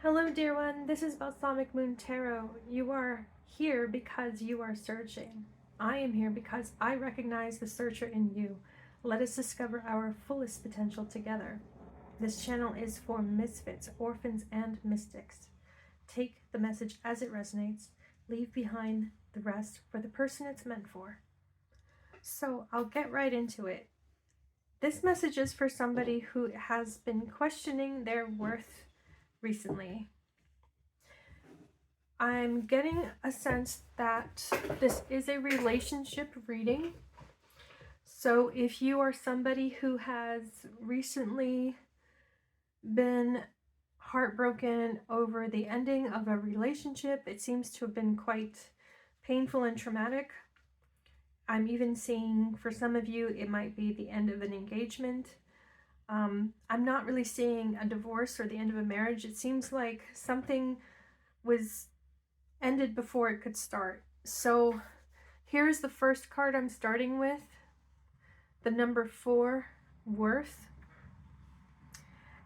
Hello, dear one. This is Balsamic Moon Tarot. You are here because you are searching. I am here because I recognize the searcher in you. Let us discover our fullest potential together. This channel is for misfits, orphans, and mystics. Take the message as it resonates. Leave behind the rest for the person it's meant for. So I'll get right into it. This message is for somebody who has been questioning their worth recently. I'm getting a sense that this is a relationship reading. So if you are somebody who has recently been heartbroken over the ending of a relationship, it seems to have been quite painful and traumatic. I'm even seeing, for some of you, it might be the end of an engagement. I'm not really seeing a divorce or the end of a marriage. It seems like something was ended before it could start. So here's the first card I'm starting with, the number 4, Worth.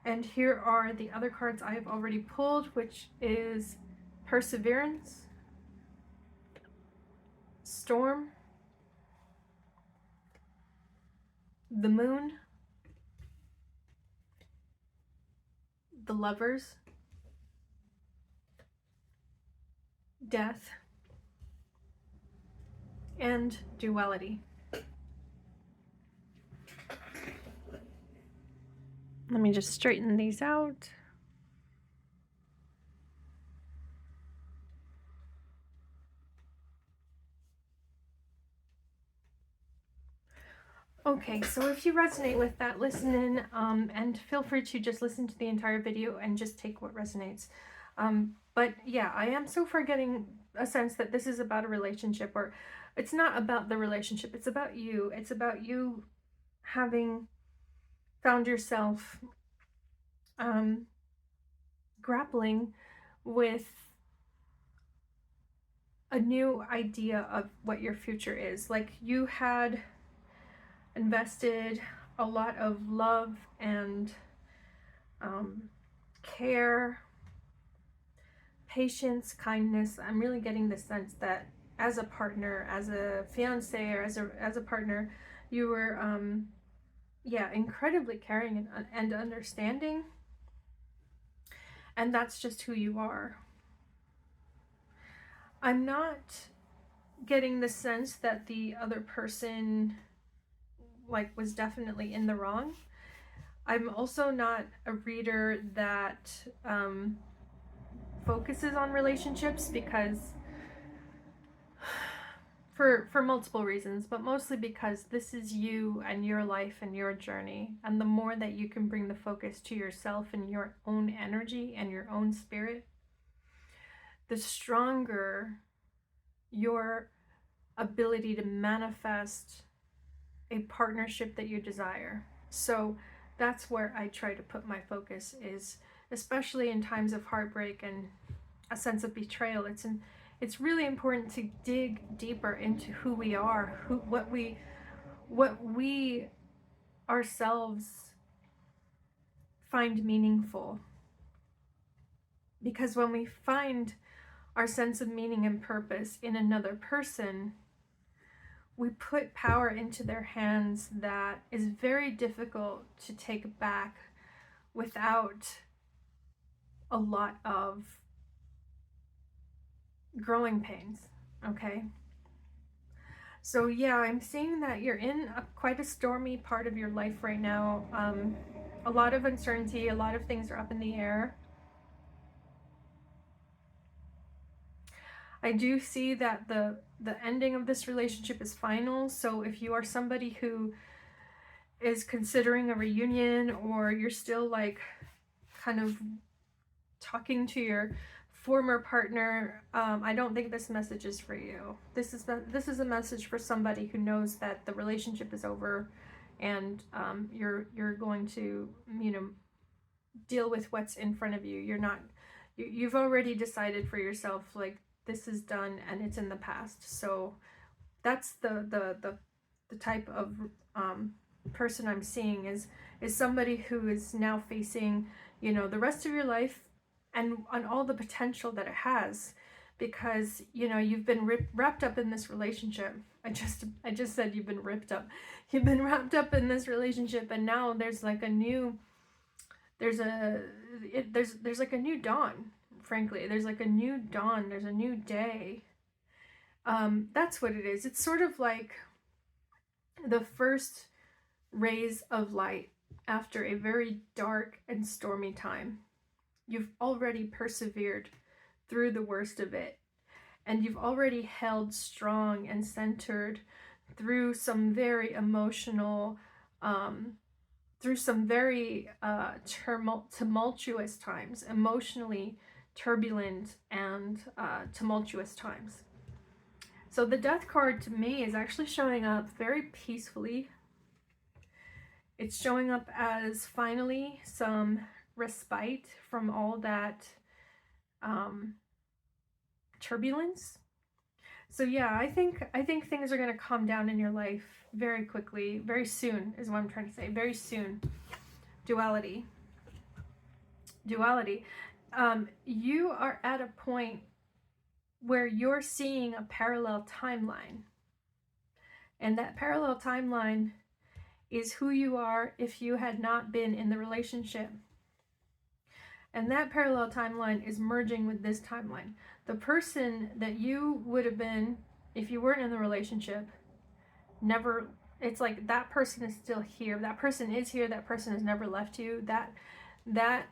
And here are the other cards I've already pulled, which is Perseverance, Storm, the Moon, the Lovers, Death, and Duality. Let me just straighten these out. Okay, so if you resonate with that, listen in, and feel free to just listen to the entire video and just take what resonates. But yeah, I am so far getting a sense that this is about a relationship, or it's not about the relationship, it's about you. It's about you having found yourself grappling with a new idea of what your future is. Like, you had invested a lot of love and care, patience, kindness. I'm really getting the sense that as a partner, as a fiance, or as a partner, you were incredibly caring and understanding, and that's just who you are. I'm not getting the sense that the other person was definitely in the wrong. I'm also not a reader that focuses on relationships, because for multiple reasons, but mostly because this is you and your life and your journey, and the more that you can bring the focus to yourself and your own energy and your own spirit, the stronger your ability to manifest a partnership that you desire. So that's where I try to put my focus, is especially in times of heartbreak and a sense of betrayal. It's really important to dig deeper into who we are, what we ourselves find meaningful. Because when we find our sense of meaning and purpose in another person, we put power into their hands that is very difficult to take back without a lot of growing pains, okay? So yeah, I'm seeing that you're in quite a stormy part of your life right now. A lot of uncertainty, a lot of things are up in the air. I do see that the ending of this relationship is final. So if you are somebody who is considering a reunion, or you're still kind of talking to your former partner, I don't think this message is for you. This is a message for somebody who knows that the relationship is over, and you're going to, deal with what's in front of you. You've already decided for yourself, this is done and it's in the past. So that's the type of person I'm seeing, is somebody who is now facing, the rest of your life and on all the potential that it has, because you've been wrapped up in this relationship. I just said you've been ripped up. You've been wrapped up in this relationship, and now there's like a new there's like a new dawn. Frankly, there's like a new dawn. There's a new day. That's what it is. It's sort of like the first rays of light after a very dark and stormy time. You've already persevered through the worst of it, and you've already held strong and centered through some very emotional, through some very tumultuous times, emotionally turbulent and tumultuous times. So the Death card to me is actually showing up very peacefully. It's showing up as finally some respite from all that turbulence. So yeah, I think things are going to calm down in your life very quickly, very soon is what I'm trying to say. Very soon. Duality. You are at a point where you're seeing a parallel timeline, and that parallel timeline is who you are if you had not been in the relationship. And that parallel timeline is merging with this timeline. The person that you would have been if you weren't in the relationship, never, it's like that person is still here. That person is here. That person has never left you. That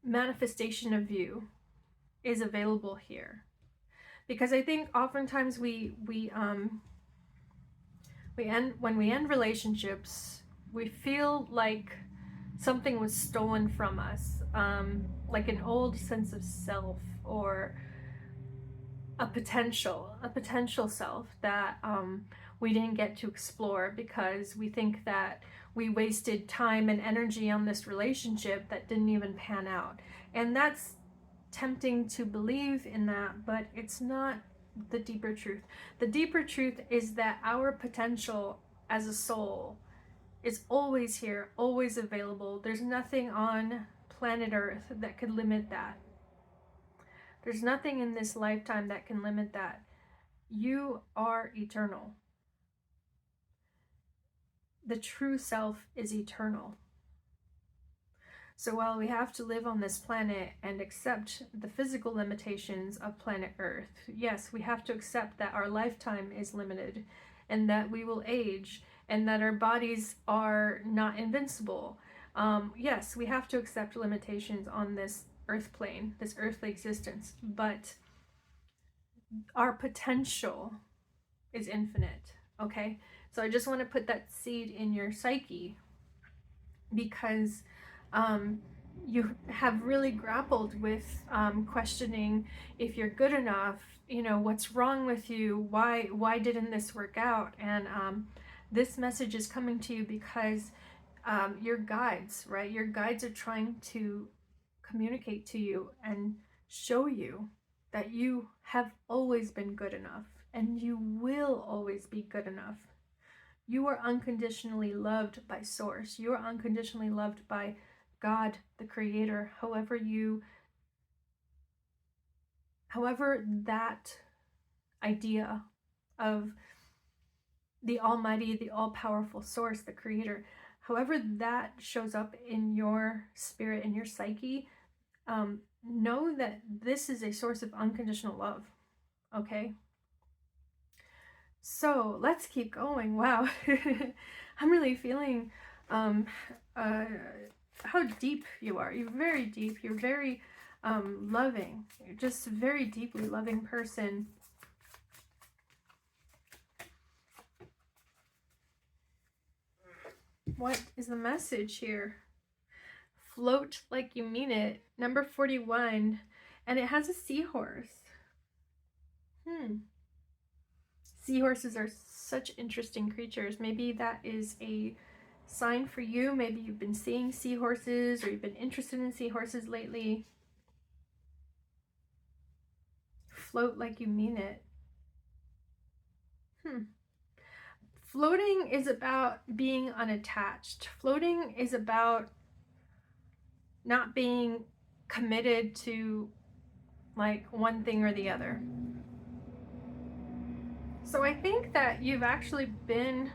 manifestation of you is available here. Because I think oftentimes we when we end relationships, we feel like something was stolen from us, like an old sense of self, or a potential self that we didn't get to explore because we think that we wasted time and energy on this relationship that didn't even pan out. And that's tempting to believe in that, but it's not the deeper truth. The deeper truth is that our potential as a soul is always here, always available. There's nothing on planet Earth that could limit that. There's nothing in this lifetime that can limit that. You are eternal. The true self is eternal. So while we have to live on this planet and accept the physical limitations of planet Earth, yes, we have to accept that our lifetime is limited and that we will age and that our bodies are not invincible. Yes, we have to accept limitations on this earth plane, this earthly existence, but our potential is infinite, okay? So I just want to put that seed in your psyche because you have really grappled with questioning if you're good enough, what's wrong with you, why didn't this work out? And this message is coming to you because your guides, right? Your guides are trying to communicate to you and show you that you have always been good enough and you will always be good enough. You are unconditionally loved by Source. You are unconditionally loved by God, the Creator, however that idea of the Almighty, the all-powerful Source, the Creator, however that shows up in your spirit, in your psyche, know that this is a source of unconditional love, okay? So let's keep going. Wow. I'm really feeling how deep you are. You're very deep. You're very loving. You're just a very deeply loving person. What is the message here? Float like you mean it. Number 41. And it has a seahorse. Seahorses are such interesting creatures. Maybe that is a sign for you. Maybe you've been seeing seahorses or you've been interested in seahorses lately. Float like you mean it. Floating is about being unattached. Floating is about not being committed to like one thing or the other. So I think that you've actually been,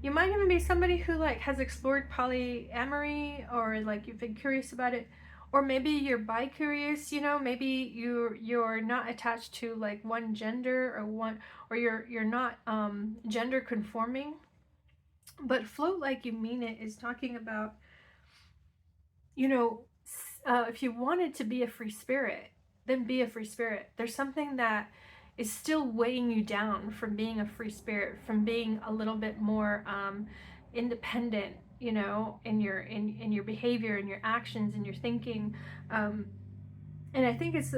you might even be somebody who like has explored polyamory, or like you've been curious about it, or maybe you're bi-curious, you know, maybe you're not attached to like one gender or one, or you're not gender conforming. But Float Like You Mean It is talking about, you know, if you wanted to be a free spirit, then be a free spirit. There's something that is still weighing you down from being a free spirit, from being a little bit more independent, you know, in your behavior, in your actions, in your thinking. And I think it's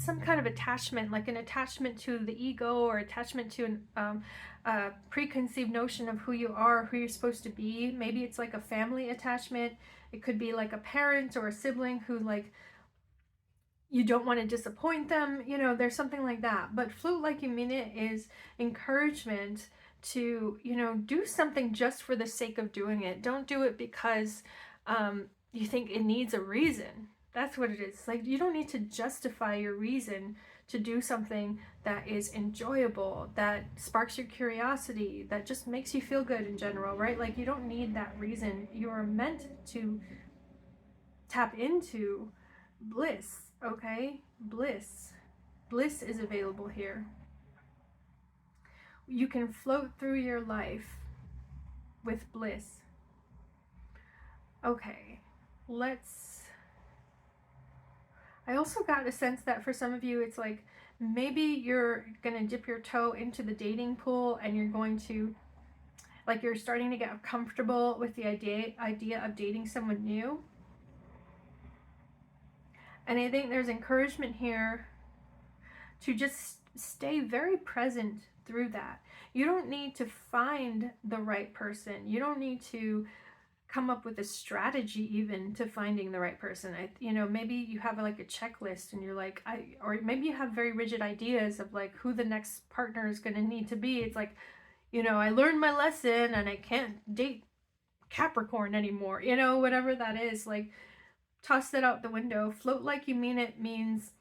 some kind of attachment, like an attachment to the ego, or attachment to a preconceived notion of who you are, who you're supposed to be. Maybe it's like a family attachment. It could be like a parent or a sibling who like you don't want to disappoint them. You know, there's something like that. But Float Like You Mean It is encouragement to, you know, do something just for the sake of doing it. Don't do it because you think it needs a reason. That's what it is. Like, you don't need to justify your reason to do something that is enjoyable, that sparks your curiosity, that just makes you feel good in general, right? Like, you don't need that reason. You are meant to tap into bliss, okay? Bliss. Bliss is available here. You can float through your life with bliss. Okay, I also got a sense that for some of you, it's like maybe you're going to dip your toe into the dating pool and you're going to, like, you're starting to get comfortable with the idea of dating someone new. And I think there's encouragement here to just stay very present through that. You don't need to find the right person. You don't need to come up with a strategy even to finding the right person. You know, maybe you have like a checklist and you're like, or maybe you have very rigid ideas of like who the next partner is going to need to be. It's like, you know, I learned my lesson and I can't date Capricorn anymore, you know, whatever that is. Like, toss that out the window. Float Like You Mean It means,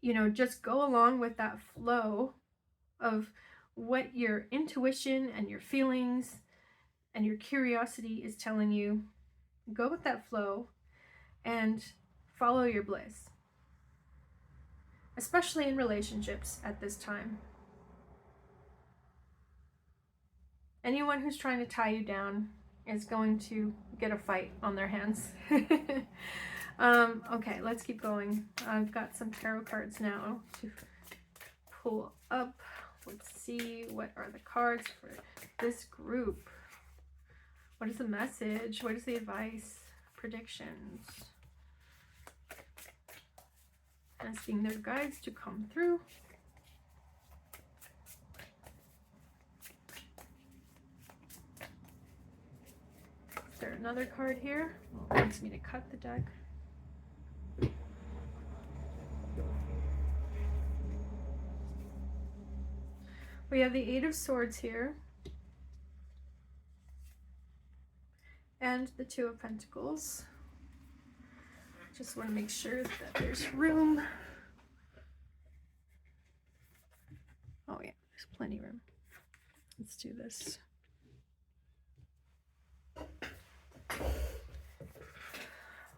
you know, just go along with that flow of what your intuition and your feelings and your curiosity is telling you. Go with that flow and follow your bliss, especially in relationships at this time. Anyone who's trying to tie you down is going to get a fight on their hands. Okay, let's keep going. I've got some tarot cards now to pull up. Let's see, what are the cards for this group? What is the message? What is the advice? Predictions? Asking their guides to come through. Is there another card here? Well, it wants me to cut the deck. We have the Eight of Swords here. And the Two of Pentacles. Just want to make sure that there's room. Oh yeah, there's plenty of room. Let's do this.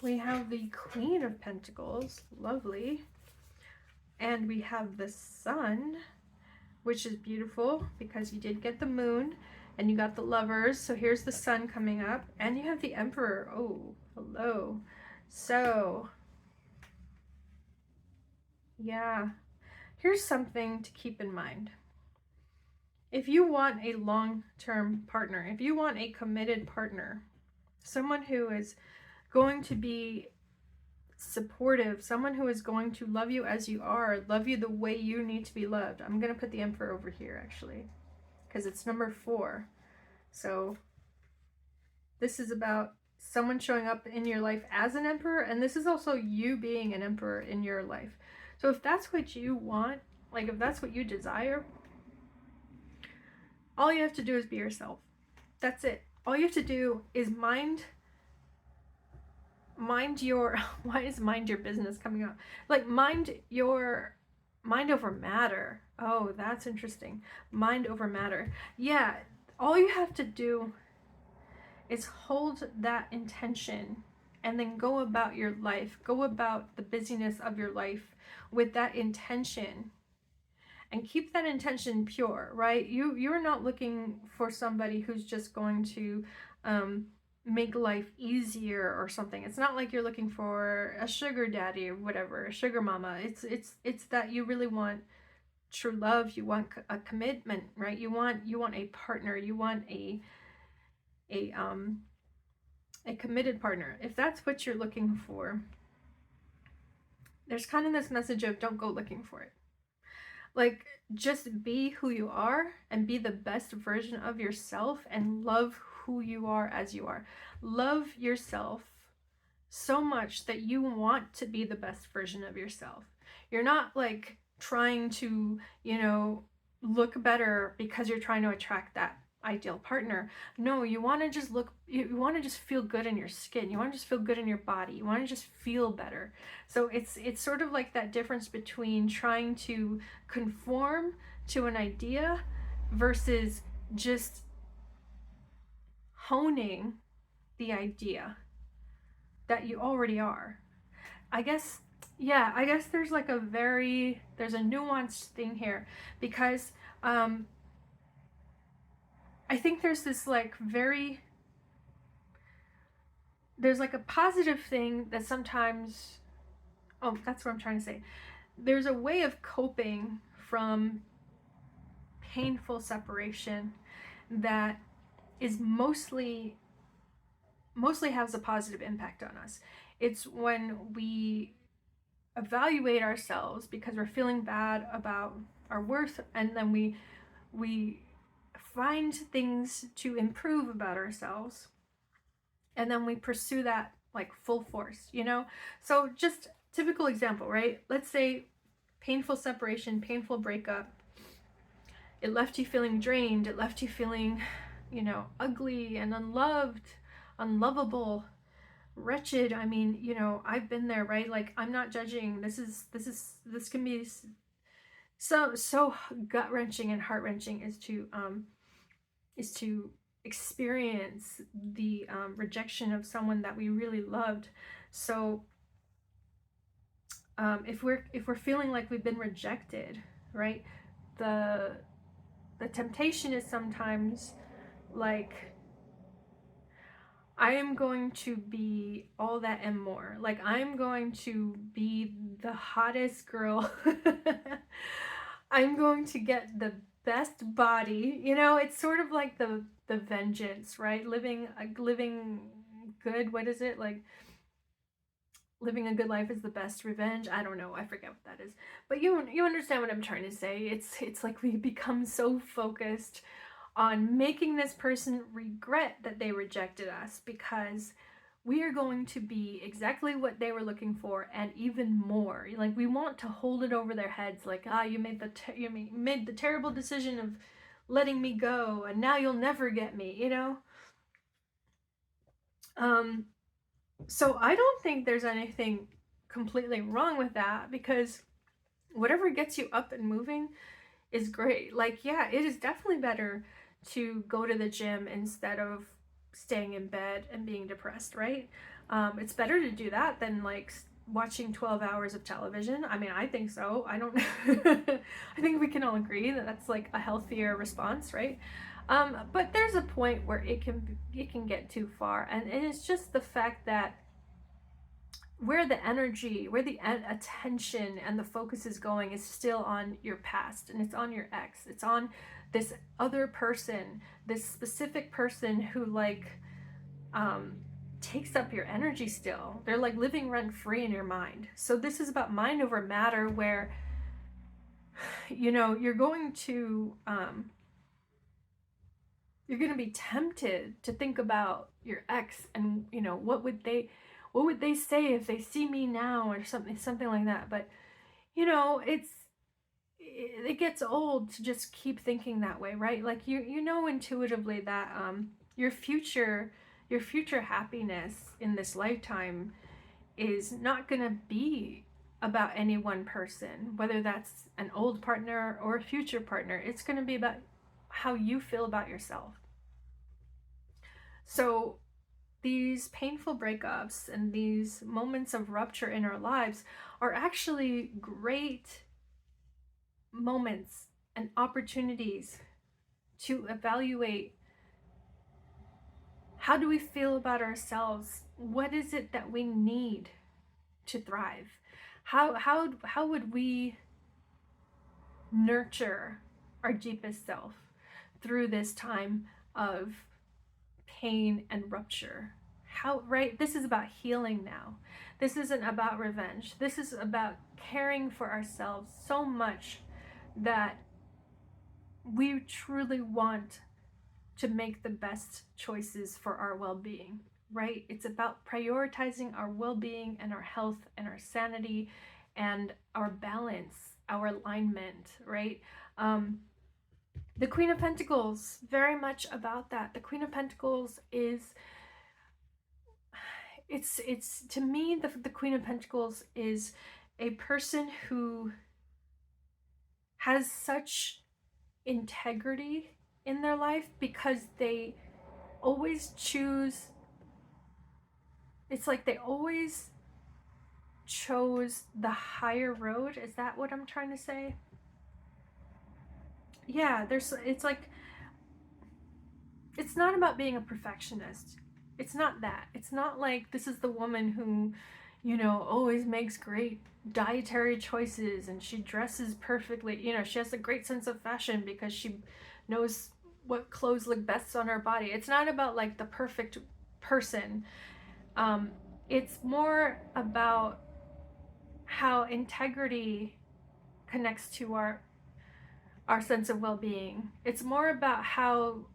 We have the Queen of Pentacles, lovely. And we have the Sun, which is beautiful because you did get the Moon and you got the Lovers. So here's the Sun coming up, and you have the Emperor. Oh, hello. So, yeah, here's something to keep in mind. If you want a long-term partner, if you want a committed partner, someone who is going to be supportive, someone who is going to love you as you are, love you the way you need to be loved. I'm going to put the Emperor over here, actually, because it's number 4. So this is about someone showing up in your life as an emperor, and this is also you being an emperor in your life. So if that's what you want, like if that's what you desire, all you have to do is be yourself. That's it. All you have to do is mind mind your, why is mind your business coming up? Like mind over matter. Oh, that's interesting. Mind over matter. Yeah, all you have to do is hold that intention and then go about your life, go about the busyness of your life with that intention, and keep that intention pure, right? You're not looking for somebody who's just going to make life easier or something. It's not like you're looking for a sugar daddy or whatever, a sugar mama. It's that you really want true love. You want a commitment, right? You want a partner. You want a um a committed partner. If that's what you're looking for, there's kind of this message of don't go looking for it. Like, just be who you are and be the best version of yourself and love who you are as you are. Love yourself so much that you want to be the best version of yourself. You're not like trying to, look better because you're trying to attract that ideal partner. No, you want to just you want to just feel good in your skin. You want to just feel good in your body. You want to just feel better. So it's sort of like that difference between trying to conform to an idea versus just honing the idea that you already are. I guess, yeah, I guess there's like there's a nuanced thing here because I think there's this like there's like a positive thing that sometimes, oh, that's what I'm trying to say. There's a way of coping from painful separation that is mostly has a positive impact on us. It's when we evaluate ourselves because we're feeling bad about our worth, and then we find things to improve about ourselves, and then we pursue that like full force, So just typical example, right? Let's say painful separation, painful breakup. It left you feeling drained. It left you feeling, ugly and unloved, unlovable, wretched. I mean, I've been there, right? Like, I'm not judging. This can be so gut-wrenching and heart-wrenching is to experience the rejection of someone that we really loved. So if we're feeling like we've been rejected, right, the temptation is sometimes like, I am going to be all that and more. Like, I'm going to be the hottest girl. I'm going to get the best body. It's sort of like the vengeance, right? Living good. What is it? Like, living a good life is the best revenge. I don't know. I forget what that is. But you understand what I'm trying to say. It's like we become so focused on making this person regret that they rejected us because we are going to be exactly what they were looking for and even more. Like, we want to hold it over their heads, like, you made the terrible decision of letting me go, and now you'll never get me. So I don't think there's anything completely wrong with that, because whatever gets you up and moving is great. Like, yeah, it is definitely better to go to the gym instead of staying in bed and being depressed, right? It's better to do that than like watching 12 hours of television. I mean, I think so. I don't I think we can all agree that that's like a healthier response, right? But there's a point where it can get too far, and it's just the fact that where the energy, where the attention and the focus is going is still on your past, and it's on your ex. It's on this other person, this specific person who like takes up your energy still. They're like living rent free in your mind. So this is about mind over matter, where you're going to be tempted to think about your ex, and what would they say if they see me now, or something like that. But it gets old to just keep thinking that way, right? Like, you know intuitively that your future happiness in this lifetime is not going to be about any one person, whether that's an old partner or a future partner. It's going to be about how you feel about yourself. So these painful breakups and these moments of rupture in our lives are actually great moments and opportunities to evaluate, how do we feel about ourselves? What is it that we need to thrive? How would we nurture our deepest self through this time of pain and rupture? How, right? This is about healing now. This isn't about revenge. This is about caring for ourselves so much that we truly want to make the best choices for our well-being, right? It's about prioritizing our well-being and our health and our sanity and our balance, our alignment, right? The Queen of Pentacles, very much about that. The Queen of Pentacles is, it's to me, the Queen of Pentacles is a person who has such integrity in their life because they always choose, it's like they always chose the higher road. Is that what I'm trying to say? Yeah, it's like, it's not about being a perfectionist. It's not that. It's not like this is the woman who, you know, always makes great dietary choices and she dresses perfectly. You know, she has a great sense of fashion because she knows what clothes look best on her body. It's not about like the perfect person. It's more about how integrity connects to our sense of well-being. It's more about how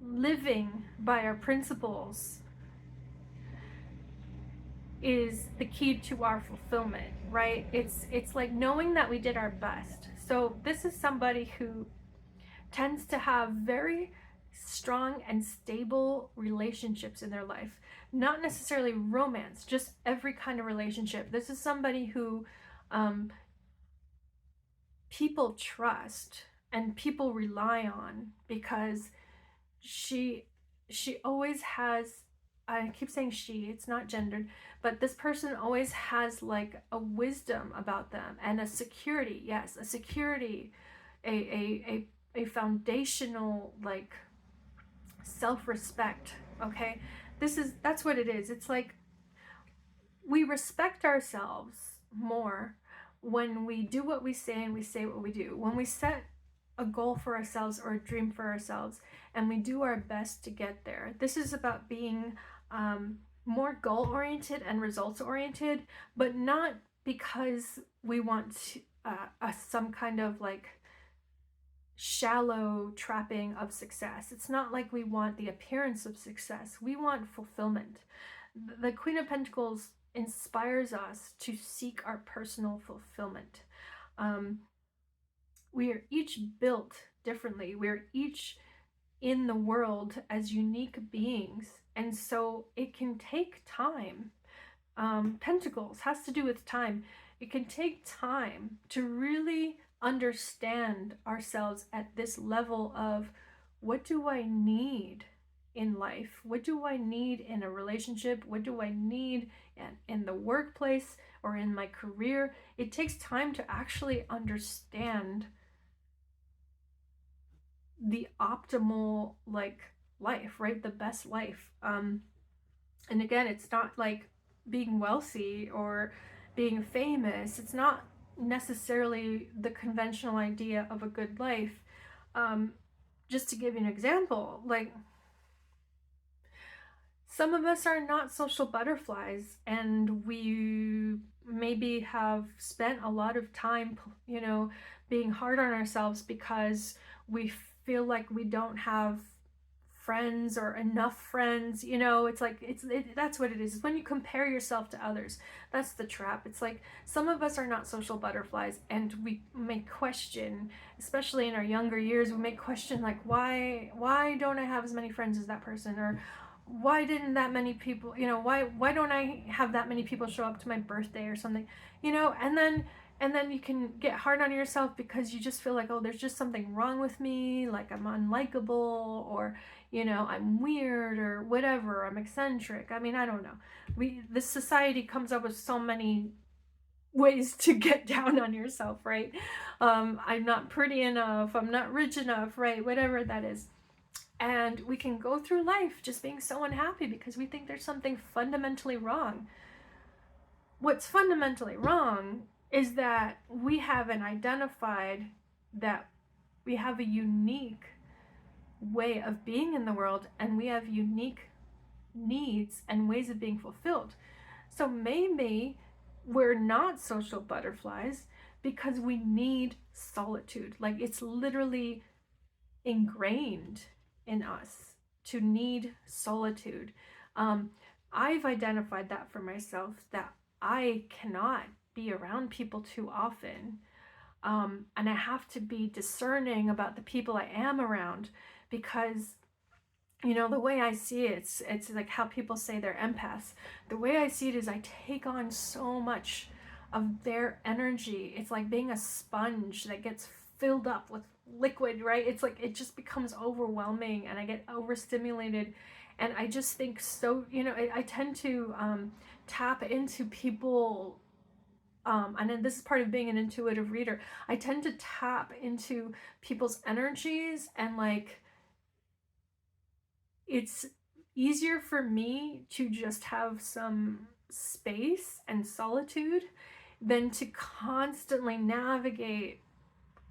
living by our principles is the key to our fulfillment, right? It's like knowing that we did our best. So this is somebody who tends to have very strong and stable relationships in their life. Not necessarily romance, just every kind of relationship. This is somebody who people trust and people rely on because she always has, I keep saying she, it's not gendered, but this person always has like a wisdom about them and a security. Yes, a security, a foundational like self-respect. Okay, that's what it is. It's like we respect ourselves more when we do what we say and we say what we do. When we set a goal for ourselves or a dream for ourselves and we do our best to get there. This is about being more goal oriented and results oriented, but not because we want some kind of like shallow trapping of success. It's not like we want the appearance of success. We want fulfillment. The Queen of Pentacles inspires us to seek our personal fulfillment. We are each built differently. We're each in the world as unique beings. And so it can take time. Pentacles has to do with time. It can take time to really understand ourselves at this level of, what do I need in life? What do I need in a relationship? What do I need in the workplace or in my career? It takes time to actually understand the optimal like life, right? The best life. And again, it's not like being wealthy or being famous. It's not necessarily the conventional idea of a good life. Just to give you an example, like some of us are not social butterflies and we maybe have spent a lot of time, you know, being hard on ourselves because we feel like we don't have friends or enough friends. You know, it's like that's what it is. It's when you compare yourself to others. That's the trap. It's like some of us are not social butterflies and we may question, especially in our younger years, we may question like, why don't I have as many friends as that person? Or why didn't that many people, why don't I have that many people show up to my birthday or something, and then you can get hard on yourself because you just feel like, oh, there's just something wrong with me, like I'm unlikable, or I'm weird, or whatever, I'm eccentric. I mean, I don't know. This society comes up with so many ways to get down on yourself, right? I'm not pretty enough, I'm not rich enough, right? Whatever that is. And we can go through life just being so unhappy because we think there's something fundamentally wrong. What's fundamentally wrong is that we haven't identified that we have a unique way of being in the world, and we have unique needs and ways of being fulfilled. So maybe we're not social butterflies because we need solitude. Like, it's literally ingrained in us to need solitude. I've identified that for myself, that I cannot be around people too often. And I have to be discerning about the people I am around, because the way I see it, it's like how people say they're empaths. The way I see it is I take on so much of their energy. It's like being a sponge that gets filled up with liquid, right? It's like it just becomes overwhelming, and I get overstimulated, and I just think so, I tend to tap into people, and then this is part of being an intuitive reader. I tend to tap into people's energies, and like, it's easier for me to just have some space and solitude than to constantly navigate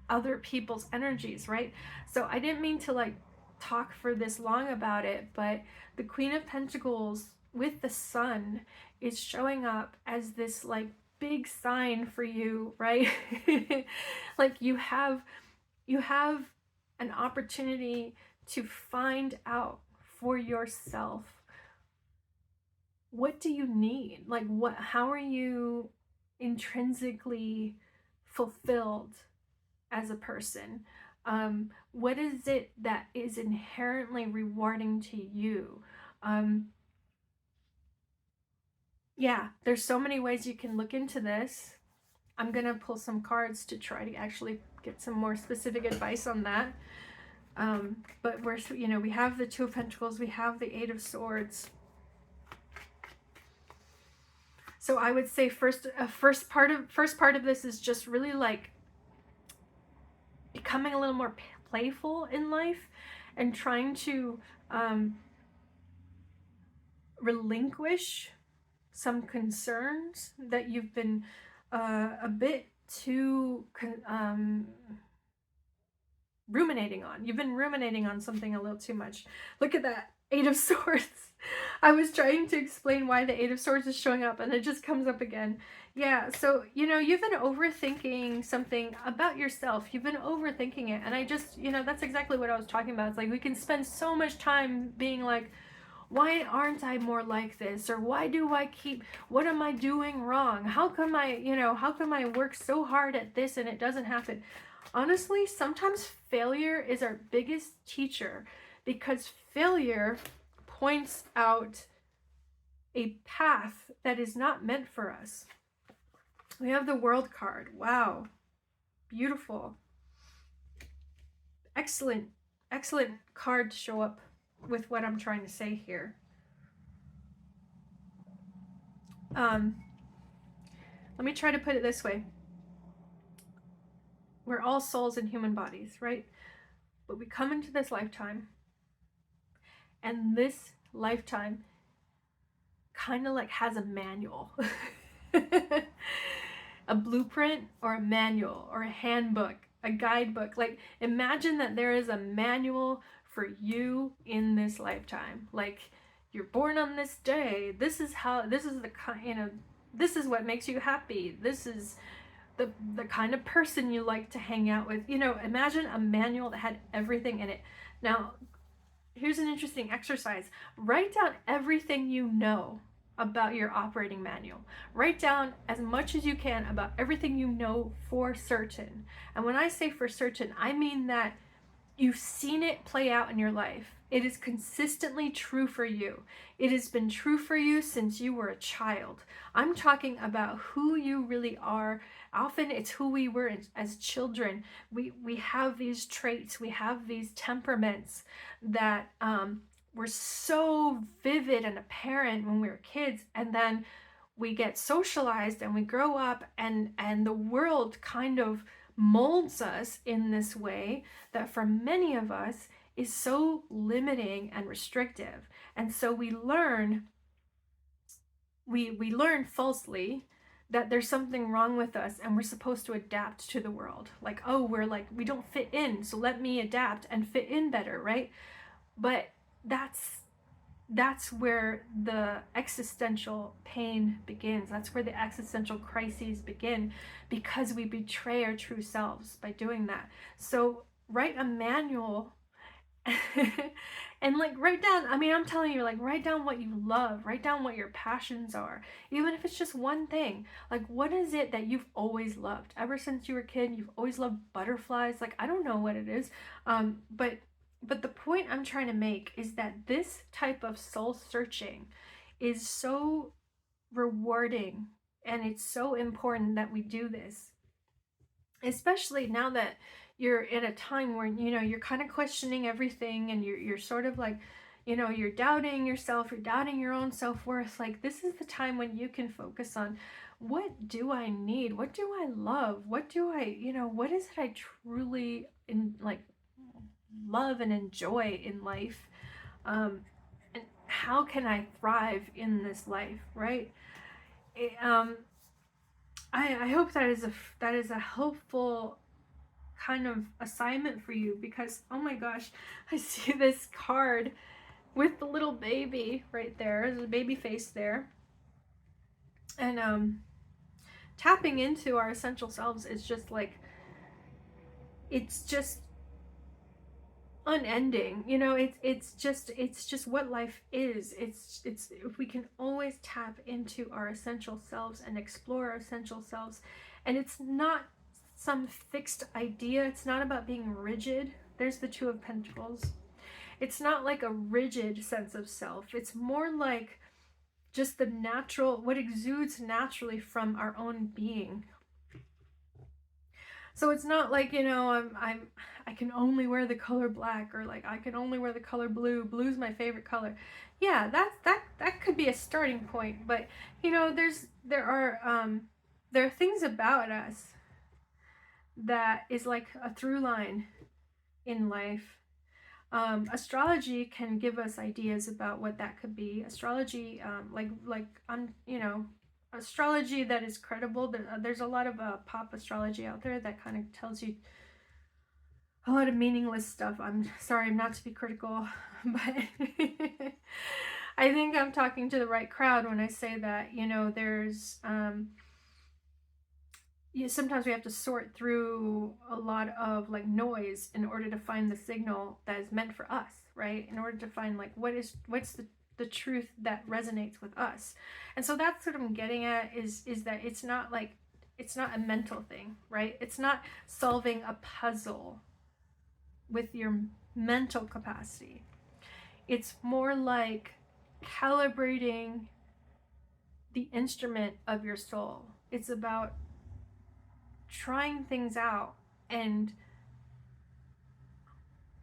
other people's energies, right? So I didn't mean to like talk for this long about it, but the Queen of Pentacles with the Sun is showing up as this like big sign for you, right? Like you have an opportunity to find out for yourself, what do you need? Like, how are you intrinsically fulfilled as a person? What is it that is inherently rewarding to you? Yeah, there's so many ways you can look into this. I'm gonna pull some cards to try to actually get some more specific advice on that. But we have the Two of Pentacles, we have the Eight of Swords. So I would say first part of this is just really like becoming a little more playful in life, and trying to relinquish some concerns that you've been a bit too ruminating on. You've been ruminating on something a little too much. Look at that Eight of Swords. I was trying to explain why the Eight of Swords is showing up, and it just comes up again. Yeah, so, you've been overthinking something about yourself. You've been overthinking it, and I just, that's exactly what I was talking about. It's like we can spend so much time being like, why aren't I more like this? Or what am I doing wrong? How come I work so hard at this and it doesn't happen? Honestly, sometimes failure is our biggest teacher, because failure points out a path that is not meant for us. We have the World card. Wow. Beautiful. Excellent card to show up with what I'm trying to say here. Let me try to put it this way. We're all souls in human bodies, right? But we come into this lifetime, and this lifetime kind of like has a manual. A blueprint, or a manual, or a handbook, a guidebook. Like, imagine that there is a manual for you in this lifetime. Like, you're born on this day. This is what makes you happy. This is the kind of person you like to hang out with. Imagine a manual that had everything in it. Now, here's an interesting exercise. Write down everything you know about your operating manual. Write down as much as you can about everything you know for certain. And when I say for certain, I mean that you've seen it play out in your life. It is consistently true for you. It has been true for you since you were a child. I'm talking about who you really are. Often it's who we were as children. We have these traits, we have these temperaments that were so vivid and apparent when we were kids, and then we get socialized and we grow up, and the world kind of molds us in this way that for many of us is so limiting and restrictive. And so we learn falsely that there's something wrong with us and we're supposed to adapt to the world. Like, oh, we're like, we don't fit in, so let me adapt and fit in better, right? But that's where the existential pain begins. That's where the existential crises begin, because we betray our true selves by doing that. So write a manual and like write down, I mean, I'm telling you, like write down what you love, write down what your passions are, even if it's just one thing. Like, what is it that you've always loved ever since you were a kid? You've always loved butterflies. Like, I don't know what it is, but the point I'm trying to make is that this type of soul searching is so rewarding, and it's so important that we do this, especially now that you're in a time where, you know, you're kind of questioning everything, and you're sort of like, you know, you're doubting yourself, you're doubting your own self-worth. Like, this is the time when you can focus on, what do I need? What do I love? What do I, you know, what is it I truly love and enjoy in life? And how can I thrive in this life, right? I hope that is a helpful kind of assignment for you, because oh my gosh, I see this card with the little baby right there. There's a baby face there, and tapping into our essential selves is just like, it's just unending, you know. It's just what life is. It's if we can always tap into our essential selves and explore our essential selves, and it's not some fixed idea. It's not about being rigid. There's the Two of Pentacles. It's not like a rigid sense of self. It's more like just the natural, what exudes naturally from our own being. So it's not like, you know, I can only wear the color black, or like I can only wear the color blue. Blue's my favorite color. Yeah, that could be a starting point, but you know, there are things about us that is like a through line in life. Astrology can give us ideas about what that could be. Astrology, you know, astrology that is credible. There's a lot of pop astrology out there that kind of tells you a lot of meaningless stuff. I'm sorry, not to be critical, but I think I'm talking to the right crowd when I say that, you know, there's sometimes we have to sort through a lot of like noise in order to find the signal that is meant for us, right? In order to find like what's the truth that resonates with us. And so that's what I'm getting at, is that it's not a mental thing, right? It's not solving a puzzle with your mental capacity. It's more like calibrating the instrument of your soul. It's about trying things out and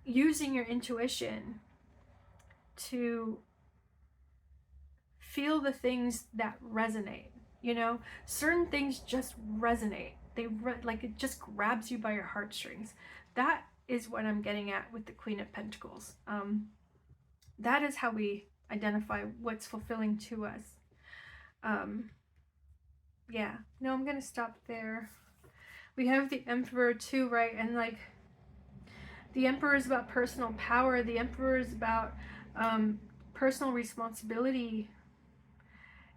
using your intuition to feel the things that resonate. You know, certain things just resonate. Like it just grabs you by your heartstrings. That is what I'm getting at with the Queen of Pentacles. That is how we identify what's fulfilling to us. Yeah, no, I'm gonna stop there. We have the Emperor too, right? And like, the Emperor is about personal power. The Emperor is about personal responsibility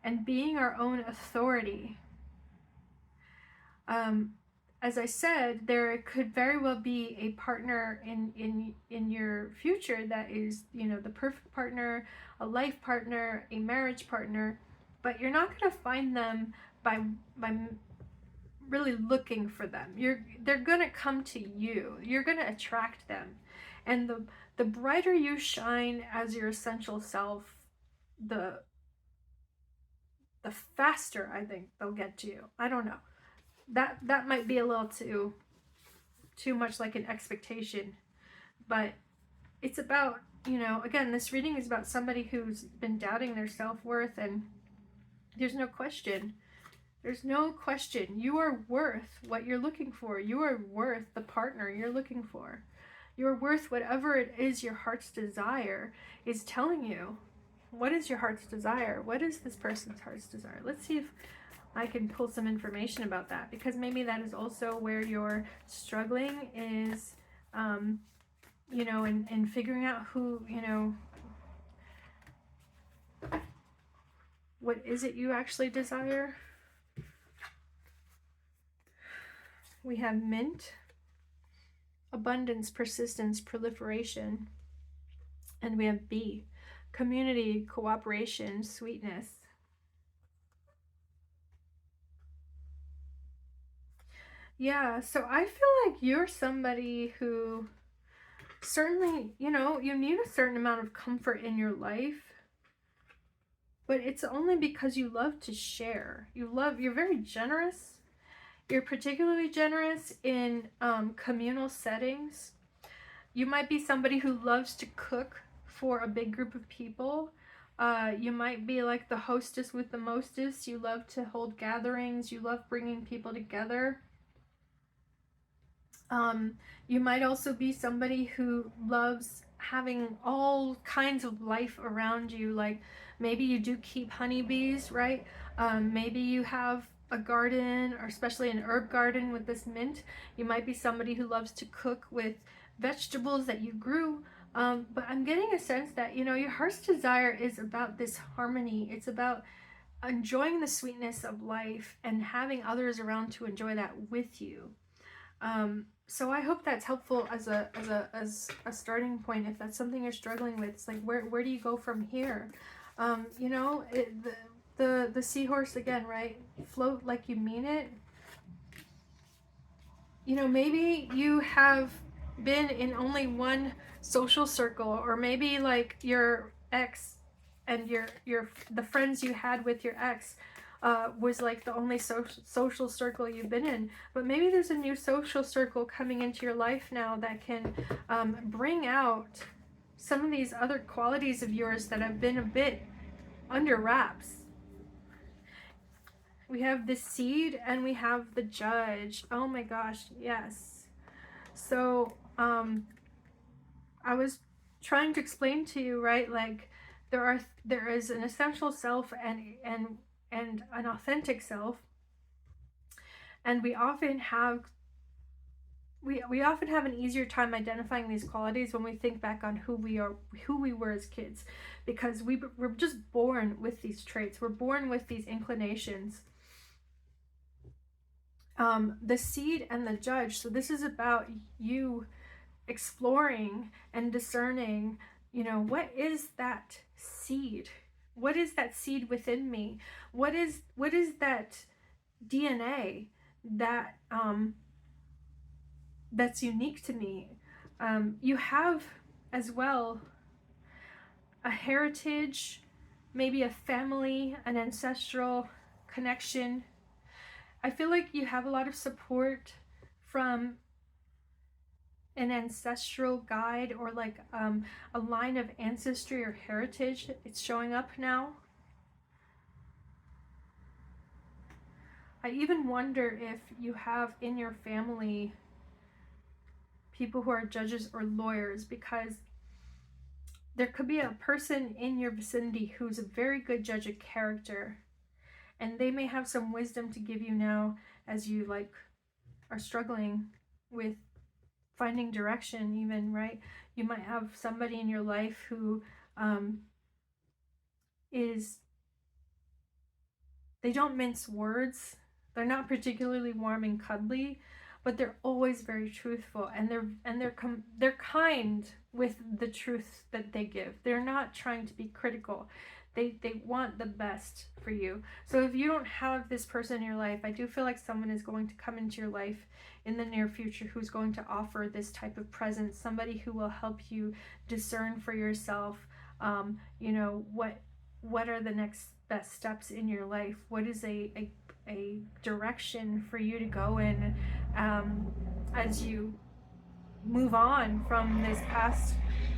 and being our own authority. As I said, there could very well be a partner in your future that is, you know, the perfect partner, a life partner, a marriage partner, but you're not going to find them by really looking for them. They're going to come to you. You're going to attract them. And the brighter you shine as your essential self, the faster I think they'll get to you. I don't know. That might be a little too much like an expectation, but it's about, you know, again, this reading is about somebody who's been doubting their self-worth, and there's no question. There's no question. You are worth what you're looking for. You are worth the partner you're looking for. You're worth whatever it is your heart's desire is telling you. What is your heart's desire? What is this person's heart's desire? Let's see if I can pull some information about that, because maybe that is also where you're struggling is, you know, and figuring out who, you know, what is it you actually desire? We have Mint, abundance, persistence, proliferation, and we have B, community, cooperation, sweetness. Yeah, so I feel like you're somebody who certainly, you know, you need a certain amount of comfort in your life, but it's only because you love to share. You're very generous. You're particularly generous in communal settings. You might be somebody who loves to cook for a big group of people. You might be like the hostess with the mostest. You love to hold gatherings. You love bringing people together. You might also be somebody who loves having all kinds of life around you. Like maybe you do keep honeybees, right? Maybe you have a garden, or especially an herb garden with this mint. You might be somebody who loves to cook with vegetables that you grew. But I'm getting a sense that, you know, your heart's desire is about this harmony. It's about enjoying the sweetness of life and having others around to enjoy that with you. So I hope that's helpful as a starting point. If that's something you're struggling with, it's like where do you go from here? You know, the seahorse again, right? Float like you mean it. You know, maybe you have been in only one social circle, or maybe like your ex and the friends you had with your ex was like the only social circle you've been in. But maybe there's a new social circle coming into your life now that can bring out some of these other qualities of yours that have been a bit under wraps. We have the Seed and we have the Judge. Oh my gosh, yes. So I was trying to explain to you, right, like there is an essential self and an authentic self, and we often have an easier time identifying these qualities when we think back on who we were as kids, because we're just born with these traits. We're born with these inclinations. The Seed and the Judge. So this is about you exploring and discerning, you know, what is that seed? What is that seed within me? What is that DNA that that's unique to me? You have as well a heritage, maybe a family, an ancestral connection. I feel like you have a lot of support from an ancestral guide, or like a line of ancestry or heritage. It's showing up now. I even wonder if you have in your family people who are judges or lawyers, because there could be a person in your vicinity who's a very good judge of character, and they may have some wisdom to give you now as you like are struggling with finding direction even, right? You might have somebody in your life who they don't mince words. They're not particularly warm and cuddly, but they're always very truthful, and they're kind with the truth that they give. They're not trying to be critical. They want the best for you. So if you don't have this person in your life, I do feel like someone is going to come into your life in the near future who's going to offer this type of presence, somebody who will help you discern for yourself, you know, what are the next best steps in your life, what is a direction for you to go in, as you move on from this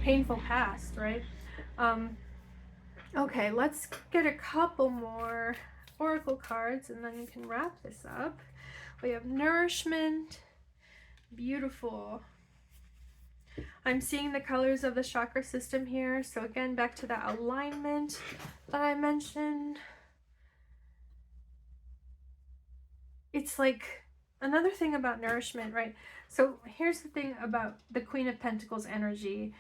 painful past, right? Okay, let's get a couple more oracle cards and then we can wrap this up. We have nourishment, beautiful. I'm seeing the colors of the chakra system here. So again, back to that alignment that I mentioned. It's like another thing about nourishment, right? So here's the thing about the Queen of Pentacles energy.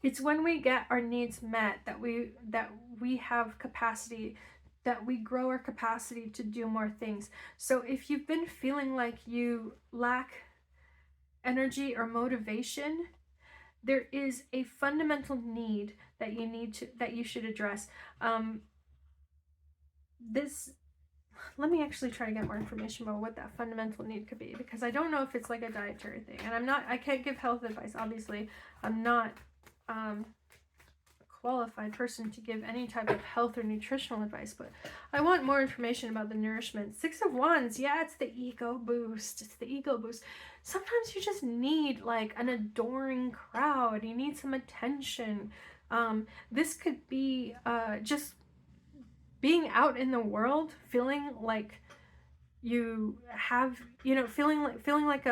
It's when we get our needs met that we have capacity, that we grow our capacity to do more things. So if you've been feeling like you lack energy or motivation, there is a fundamental need that you should address. Let me actually try to get more information about what that fundamental need could be, because I don't know if it's like a dietary thing, and I can't give health advice. Obviously, I'm not a qualified person to give any type of health or nutritional advice, but I want more information about the nourishment. 6 of Wands, yeah, it's the ego boost. It's the ego boost. Sometimes you just need like an adoring crowd. You need some attention. This could be just being out in the world, feeling like you have, you know, feeling like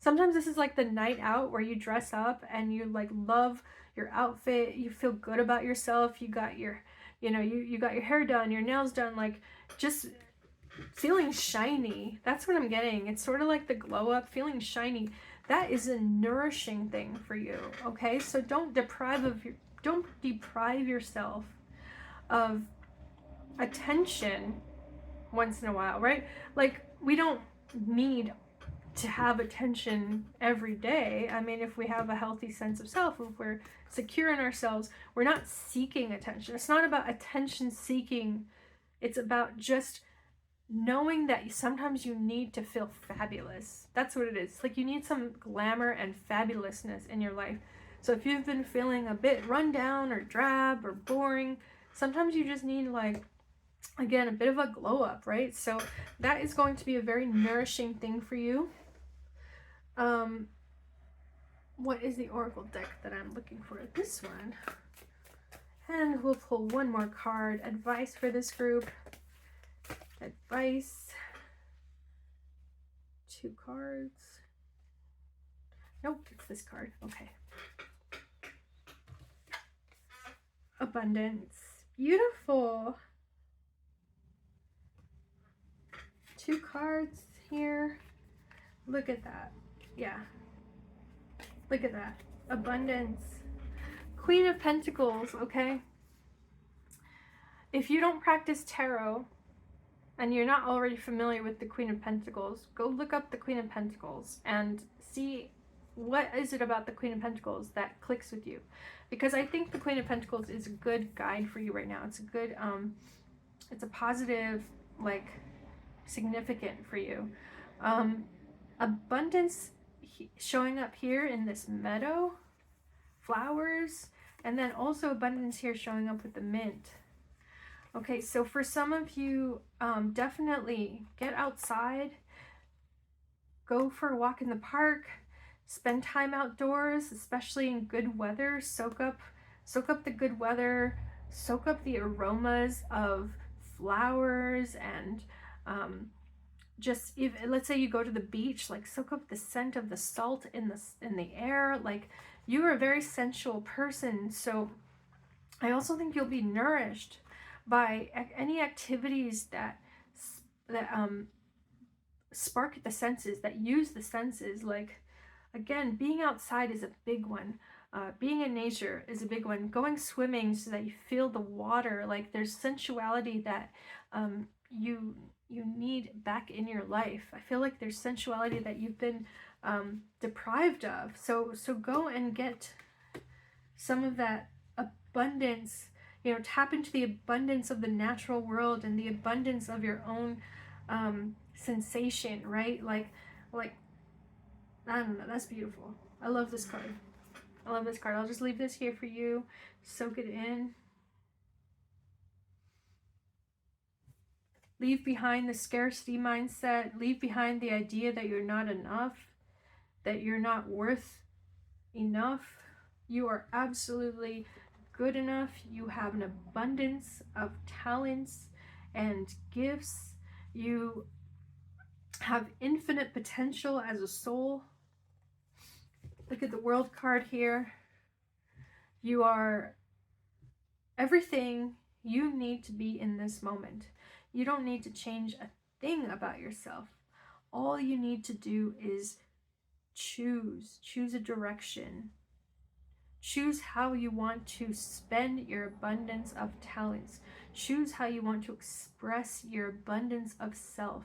sometimes this is like the night out where you dress up and you like love your outfit, you feel good about yourself, you got your, you know, you got your hair done, your nails done, like just feeling shiny. That's what I'm getting. It's sort of like the glow up, feeling shiny. That is a nourishing thing for you, okay? So don't deprive yourself of attention once in a while, right? Like, we don't need to have attention every day. I mean, if we have a healthy sense of self, if we're secure in ourselves, we're not seeking attention. It's not about attention seeking. It's about just knowing that sometimes you need to feel fabulous. That's what it is. Like, you need some glamour and fabulousness in your life. So if you've been feeling a bit run down or drab or boring, sometimes you just need, like, again, a bit of a glow up, right? So that is going to be a very nourishing thing for you. What is the oracle deck that I'm looking for? This one. And we'll pull one more card. Advice for this group. Advice. 2 cards. Nope, it's this card. Okay. Abundance. Beautiful. 2 cards here. Look at that. Yeah. Look at that. Abundance. Queen of Pentacles, okay? If you don't practice tarot and you're not already familiar with the Queen of Pentacles, go look up the Queen of Pentacles and see what is it about the Queen of Pentacles that clicks with you. Because I think the Queen of Pentacles is a good guide for you right now. It's a good, it's a positive, like, significant for you. Abundance showing up here in this meadow, flowers, and then also abundance here showing up with the mint. Okay, so for some of you, definitely get outside, go for a walk in the park, spend time outdoors, especially in good weather. Soak up the good weather, soak up the aromas of flowers, and just, if let's say you go to the beach, like, soak up the scent of the salt in the air. Like, you are a very sensual person, so I also think you'll be nourished by any activities that spark the senses, that use the senses. Like, again, being outside is a big one. Being in nature is a big one. Going swimming so that you feel the water. Like, there's sensuality that you need back in your life. I feel like there's sensuality that you've been deprived of. So go and get some of that abundance. Tap into the abundance of the natural world and the abundance of your own sensation, right? Like I don't know, that's beautiful. I love this card. I love this card. I'll just leave this here for you. Soak it in. Leave behind the scarcity mindset. Leave behind the idea that you're not enough, that you're not worth enough. You are absolutely good enough. You have an abundance of talents and gifts. You have infinite potential as a soul. Look at the World card here. You are everything you need to be in this moment. You don't need to change a thing about yourself. All you need to do is choose a direction. Choose how you want to spend your abundance of talents. Choose how you want to express your abundance of self.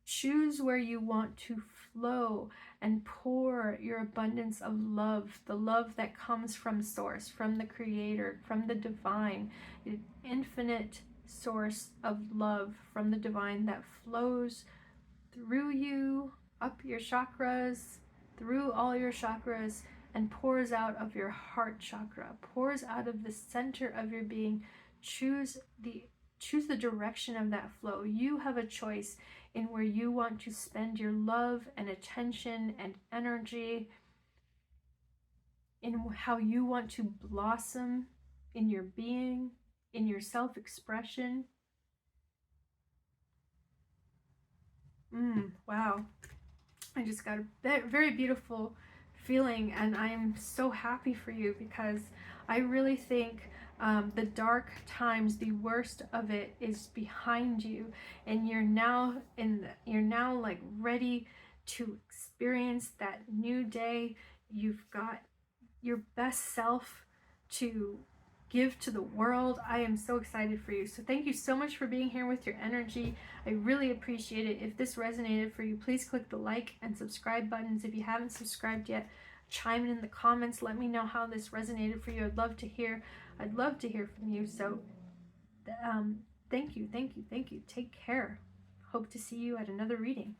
Choose where you want to flow and pour your abundance of love, the love that comes from Source, from the Creator, from the Divine, an infinite source of love from the Divine that flows through you, up your chakras, through all your chakras, and pours out of your heart chakra, pours out of the center of your being. Choose the direction of that flow. You have a choice in where you want to spend your love and attention and energy, in how you want to blossom in your being, in your self-expression. Wow. I just got a very beautiful feeling, and I'm so happy for you, because I really think the dark times, the worst of it, is behind you, and you're now like ready to experience that new day. You've got your best self to give to the world. I am so excited for you. So thank you so much for being here with your energy. I really appreciate it. If this resonated for you, please click the like and subscribe buttons. If you haven't subscribed yet, chime in the comments. Let me know how this resonated for you. I'd love to hear from you. So thank you. Take care. Hope to see you at another reading.